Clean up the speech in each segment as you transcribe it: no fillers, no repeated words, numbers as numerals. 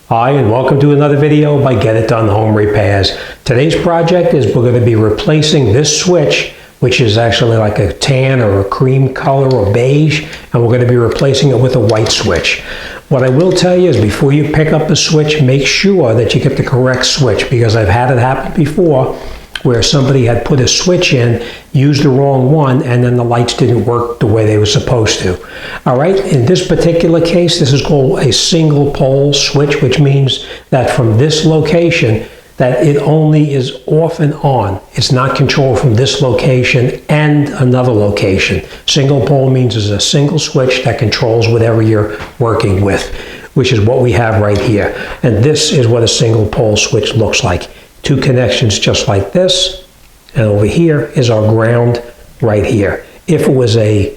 Hi, and welcome to another video by Get It Done Home Repairs. Today's project is we're going to be replacing this switch, which is actually like a tan or a cream color or beige, and we're going to be replacing it with a white switch. What I will tell you is before you pick up a switch, make sure that you get the correct switch, because I've had it happen before where somebody had put a switch in, used the wrong one, and then the lights didn't work the way they were supposed to. All right, in this particular case, this is called a single pole switch, which means that from this location, that it only is off and on. It's not controlled from this location and another location. Single pole means it's a single switch that controls whatever you're working with, which is what we have right here. And this is what a single pole switch looks like. Two connections just like this, and over here is our ground right here. If it was a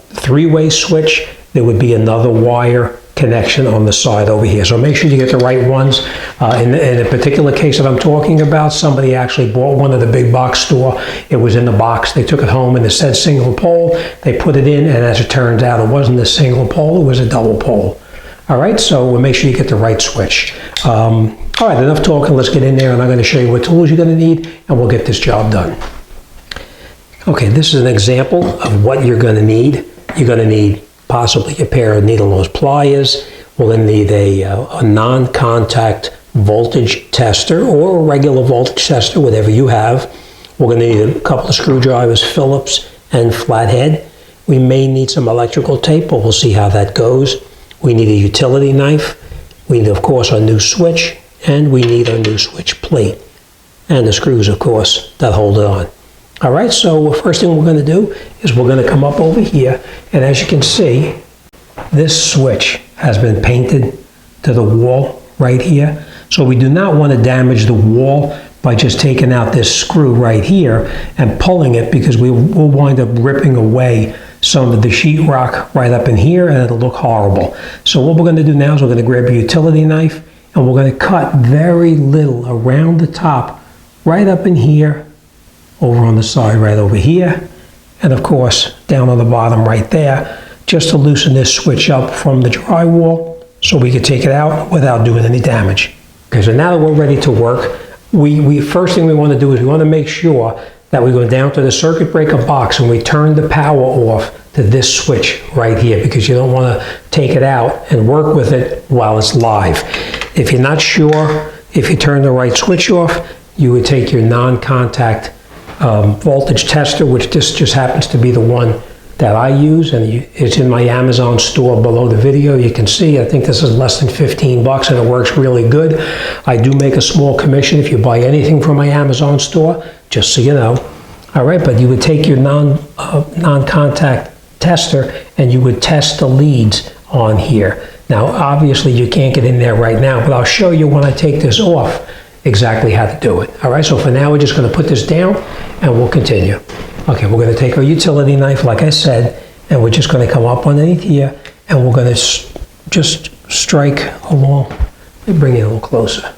three-way switch, there would be another wire connection on the side over here. So make sure you get the right ones. In the particular case that I'm talking about, somebody actually bought one at the big box store. It was in the box. They took it home and it said single pole. They put it in, and as it turns out, it wasn't a single pole, it was a double pole. All right, so we'll make sure you get the right switch. All right, enough talking. Let's get in there, and I'm going to show you what tools you're going to need, and we'll get this job done. Okay, this is an example of what you're going to need. You're going to need possibly a pair of needle nose pliers. We're going to need a non-contact voltage tester or a regular voltage tester, whatever you have. We're going to need a couple of screwdrivers, Phillips and flathead. We may need some electrical tape, but we'll see how that goes. We need a utility knife. We need, of course, our new switch, and we need our new switch plate. And the screws, of course, that hold it on. All right, so the first thing we're going to do is we're going to come up over here, and as you can see, this switch has been painted to the wall right here. So we do not want to damage the wall by just taking out this screw right here and pulling it, because we will wind up ripping away some of the sheetrock right up in here, and it'll look horrible. So what we're going to do now is we're going to grab a utility knife, and we're going to cut very little around the top, right up in here, over on the side right over here, and of course down on the bottom right there, just to loosen this switch up from the drywall so we can take it out without doing any damage. Okay, so now that we're ready to work, first thing we want to do is we want to make sure that we go down to the circuit breaker box and we turn the power off to this switch right here, because you don't want to take it out and work with it while it's live. If you're not sure if you turn the right switch off, you would take your non-contact voltage tester, which this just happens to be the one that I use, and it's in my Amazon store below the video. You can see, I think this is less than 15 bucks, and it works really good. I do make a small commission if you buy anything from my Amazon store, just so you know. All right, but you would take your non-contact tester and you would test the leads on here. Now, obviously you can't get in there right now, but I'll show you when I take this off exactly how to do it. All right, so for now we're just going to put this down and we'll continue. Okay, we're going to take our utility knife, like I said, and we're just going to come up underneath here, and we're going to just strike along. Let me bring it a little closer.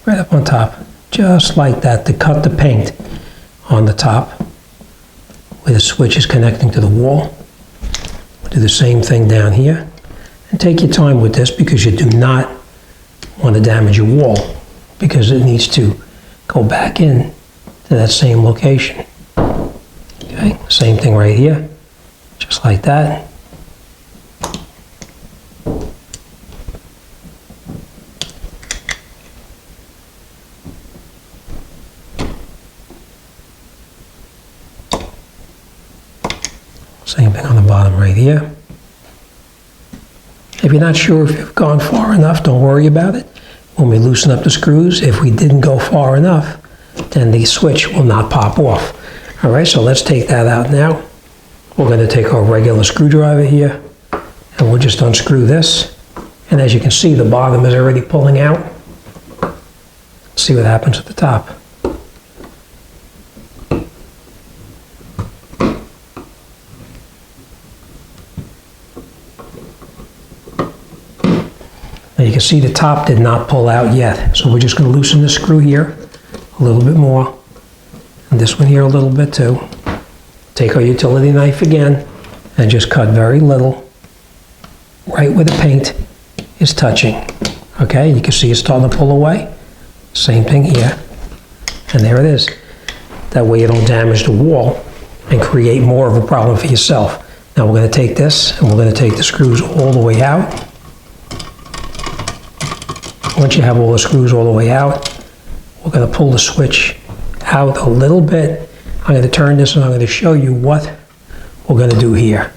Right up on top, just like that, to cut the paint on the top where the switch is connecting to the wall. We'll do the same thing down here. And take your time with this, because you do not want to damage your wall, because it needs to go back in to that same location. Okay, same thing right here, just like that. Same thing on the bottom right here. If you're not sure if you've gone far enough, don't worry about it. When we loosen up the screws, if we didn't go far enough, then the switch will not pop off. All right, so let's take that out now. We're going to take our regular screwdriver here, and we'll just unscrew this. And as you can see, the bottom is already pulling out. Let's see what happens at the top. Now you can see the top did not pull out yet, so we're just going to loosen the screw here a little bit more, and this one here a little bit too. Take our utility knife again, and just cut very little, right where the paint is touching. Okay, you can see it's starting to pull away. Same thing here. And there it is. That way you don't damage the wall and create more of a problem for yourself. Now we're going to take this and we're going to take the screws all the way out. Once you have all the screws all the way out, we're going to pull the switch out a little bit. I'm going to turn this and I'm going to show you what we're going to do here.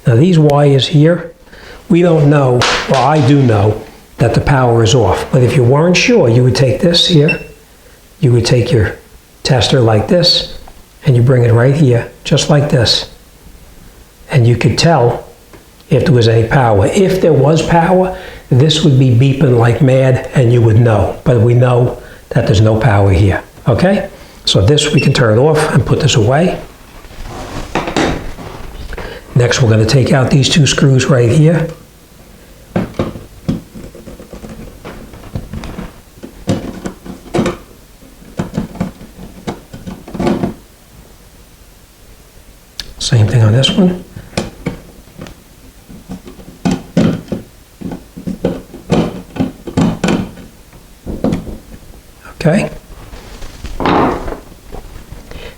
Now these wires here, we don't know, well I do know that the power is off. But if you weren't sure, you would take this here, you would take your tester like this, and you bring it right here, just like this. And you could tell if there was any power. If there was power, this would be beeping like mad and you would know. But we know that there's no power here, okay? So this we can turn off and put this away. Next we're going to take out these two screws right here. Same thing on this one. Okay.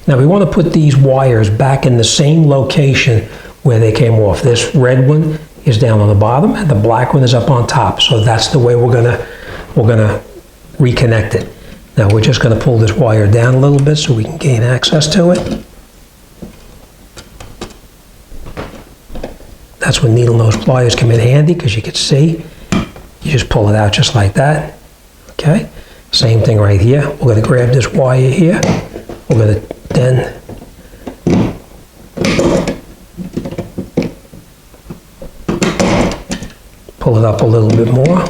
Now we want to put these wires back in the same location where they came off. This red one is down on the bottom and the black one is up on top. So that's the way we're gonna reconnect it. Now we're just gonna pull this wire down a little bit so we can gain access to it. That's when needle nose pliers come in handy because you can see. You just pull it out just like that. Okay. Same thing right here. We're going to grab this wire here. We're going to then pull it up a little bit more.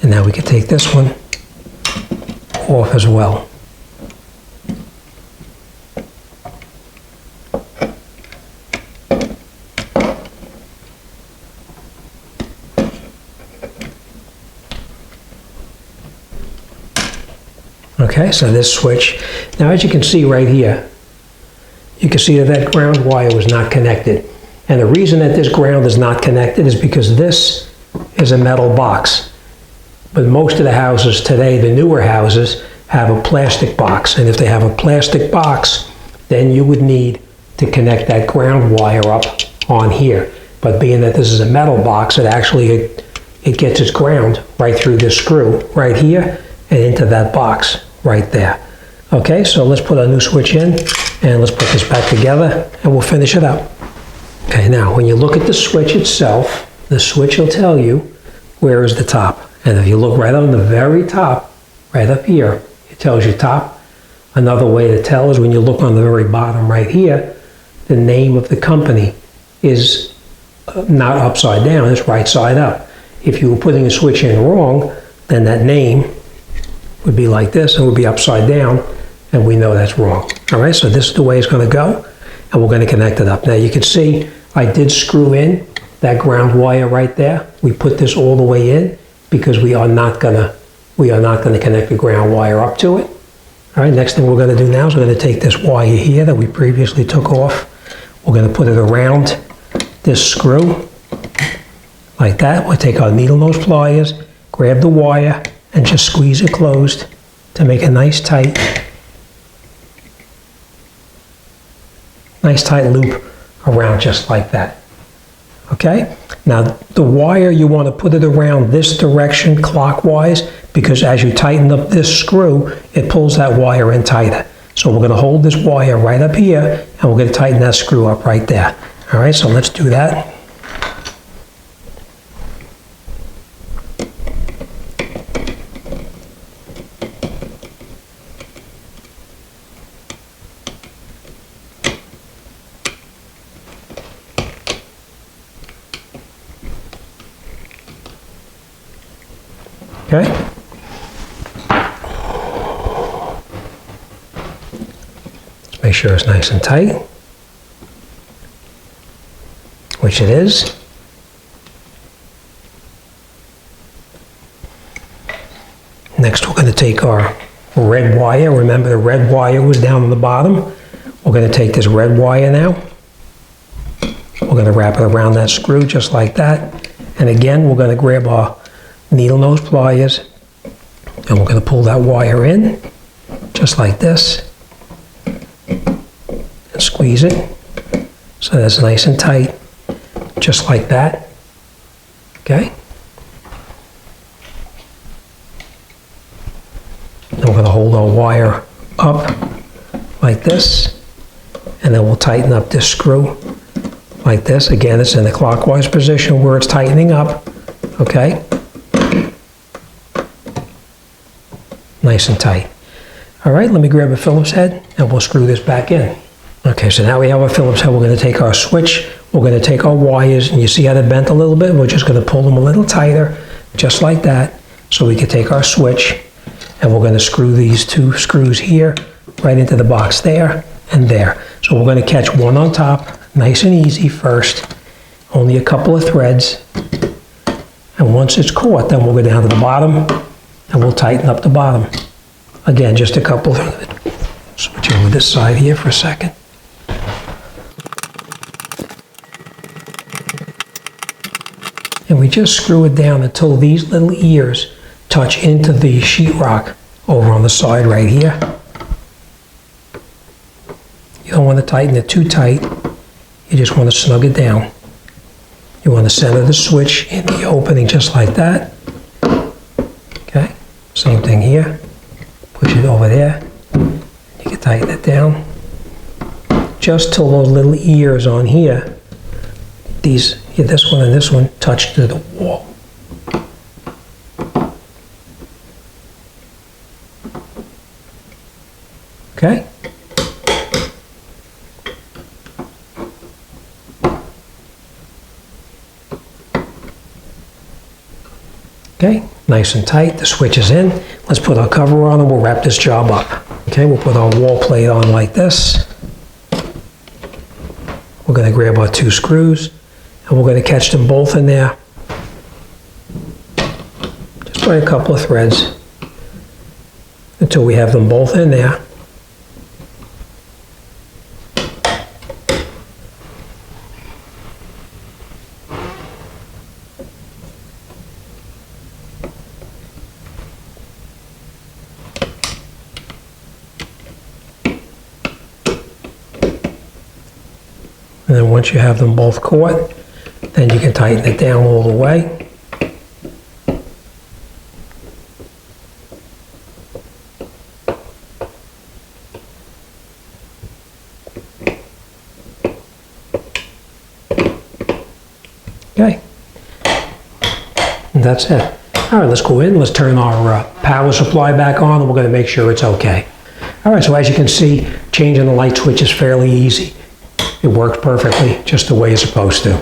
And now we can take this one off as well. Okay, so this switch, now as you can see right here, you can see that that ground wire was not connected. And the reason that this ground is not connected is because this is a metal box. But most of the houses today, the newer houses, have a plastic box. And if they have a plastic box, then you would need to connect that ground wire up on here. But being that this is a metal box, it gets its ground right through this screw right here and into that box right there. Okay, so let's put a new switch in and let's put this back together and we'll finish it up. Okay, now when you look at the switch itself, the switch will tell you where is the top. And if you look right on the very top, right up here, it tells you top. Another way to tell is when you look on the very bottom right here, the name of the company is not upside down, it's right side up. If you were putting a switch in wrong, then that name would be like this and would be upside down, and we know that's wrong. All right, so this is the way it's going to go, and we're going to connect it up. Now you can see I did screw in that ground wire right there. We put this all the way in because we are not going to connect the ground wire up to it. All right, next thing we're going to do now is we're going to take this wire here that we previously took off. We're going to put it around this screw like that. We'll take our needle nose pliers, grab the wire, and just squeeze it closed to make a nice tight loop around just like that. Okay? Now the wire, you want to put it around this direction clockwise because as you tighten up this screw, it pulls that wire in tighter. So we're going to hold this wire right up here and we're going to tighten that screw up right there. All right, so let's do that. Okay. Let's make sure it's nice and tight, which it is. Next, we're going to take our red wire. Remember, the red wire was down on the bottom. We're going to take this red wire now. We're going to wrap it around that screw just like that. And again, we're going to grab our needle nose pliers and we're going to pull that wire in just like this and squeeze it so that's nice and tight, just like that. Okay? And we're going to hold our wire up like this, and then we'll tighten up this screw like this. Again, it's in the clockwise position where it's tightening up. Okay? Nice and tight. All right, let me grab a Phillips head and we'll screw this back in. Okay, so now we have our Phillips head. We're going to take our switch, we're going to take our wires, and you see how they're bent a little bit? We're just going to pull them a little tighter, just like that, so we can take our switch, and we're going to screw these two screws here right into the box there and there. So we're going to catch one on top, nice and easy first, only a couple of threads, and once it's caught, then we'll go down to the bottom, and we'll tighten up the bottom. Again, just a couple. Switch over this side here for a second. And we just screw it down until these little ears touch into the sheetrock over on the side right here. You don't want to tighten it too tight. You just want to snug it down. You want to center the switch in the opening just like that. Okay, same thing here. Push it over there. You can tighten it down. Just till those little ears on here, this one and this one, touch to the wall. Okay? Okay, nice and tight. The switch is in. Let's put our cover on and we'll wrap this job up. Okay, we'll put our wall plate on like this. We're going to grab our two screws and we're going to catch them both in there. Just by a couple of threads until we have them both in there. And then once you have them both caught, then you can tighten it down all the way. Okay. And that's it. All right, let's go in. Let's turn our power supply back on and we're going to make sure it's okay. All right, so as you can see, changing the light switch is fairly easy. It works perfectly, just the way it's supposed to.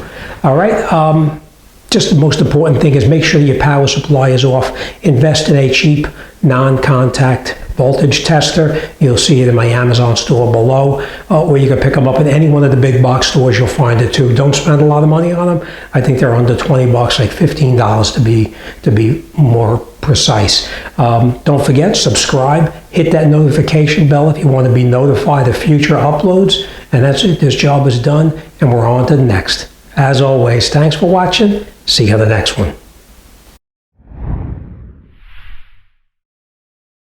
All right, just the most important thing is make sure your power supply is off. Invest in a cheap, non-contact voltage tester. You'll see it in my Amazon store below, or you can pick them up in any one of the big box stores. You'll find it too. Don't spend a lot of money on them. I think they're under 20 bucks, like $15 to be more precise. Don't forget, subscribe, hit that notification bell if you want to be notified of future uploads. And that's it. This job is done, and we're on to the next. As always, thanks for watching. See you on the next one.